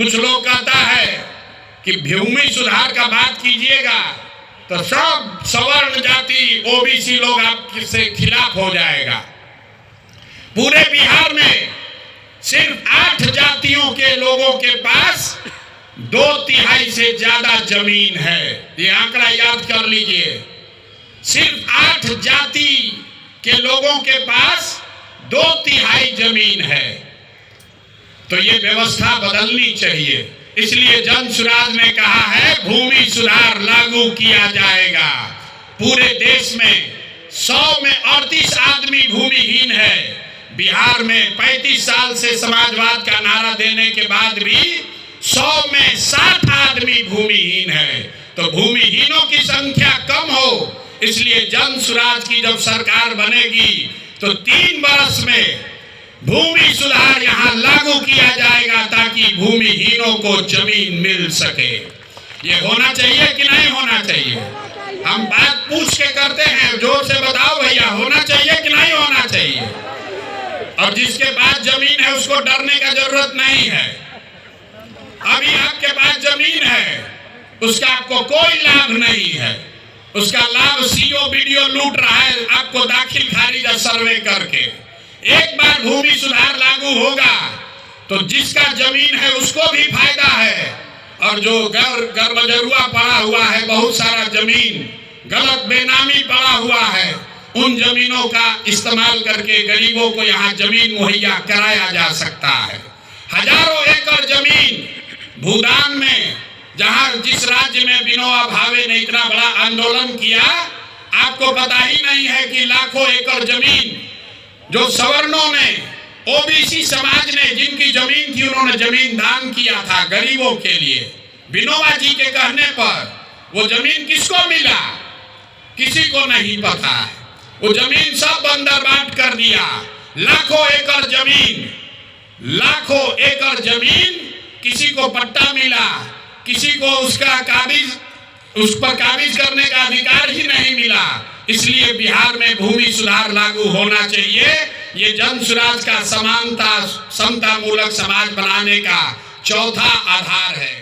कुछ लोग कहता है कि भूमि सुधार का बात कीजिएगा तो सब सवर्ण जाति ओबीसी लोग आपसे खिलाफ हो जाएगा। पूरे बिहार में सिर्फ 8 जातियों के लोगों के पास 2/3 से ज्यादा जमीन है। ये आंकड़ा याद कर लीजिए, सिर्फ 8 जाति के लोगों के पास 2/3 जमीन है। तो ये व्यवस्था बदलनी चाहिए। इसलिए जन सुराज ने कहा है भूमि सुधार लागू किया जाएगा। पूरे देश में 100 में 38 आदमी भूमिहीन है। बिहार में 35 साल से समाजवाद का नारा देने के बाद भी 100 में 60 आदमी भूमिहीन है। तो भूमिहीनों की संख्या कम हो, इसलिए जन सुराज की जब सरकार बनेगी तो 3 वर्ष में भूमि सुधार यहाँ लागू किया जाएगा ताकि भूमिहीनों को जमीन मिल सके। ये होना चाहिए कि नहीं होना चाहिए? हम बात पूछ के करते हैं, जोर से बताओ भैया, होना चाहिए कि नहीं होना चाहिए? और जिसके पास जमीन है उसको डरने का जरूरत नहीं है। अभी आपके पास जमीन है, उसका आपको कोई लाभ नहीं है। उसका लाभ सीओ बीडीओ लूट रहा है आपको दाखिल खारिज सर्वे करके। एक बार भूमि सुधार लागू होगा तो जिसका जमीन है उसको भी फायदा है, और जो गर्भजरुआ पड़ा हुआ है, बहुत सारा जमीन गलत बेनामी पड़ा हुआ है, उन जमीनों का इस्तेमाल करके गरीबों को यहाँ जमीन मुहैया कराया जा सकता है। हजारों एकड़ जमीन भूदान में, जहाँ जिस राज्य में विनोबा भावे ने इतना बड़ा आंदोलन किया, आपको पता ही नहीं है कि लाखों एकड़ जमीन जो सवर्णों ने, ओबीसी समाज ने जिनकी जमीन थी, उन्होंने जमीन दान किया था गरीबों के लिए। विनोबा जी के कहने पर वो जमीन किसको मिला किसी को नहीं पता है। वो जमीन सब बंदर बांट कर दिया। लाखों एकड़ जमीन किसी को पट्टा मिला, किसी को उसका काबिज, उस पर काबिज करने का अधिकार ही नहीं मिला। इसलिए बिहार में भूमि सुधार लागू होना चाहिए। ये जन सुराज का समानता समता मूलक समाज बनाने का चौथा आधार है।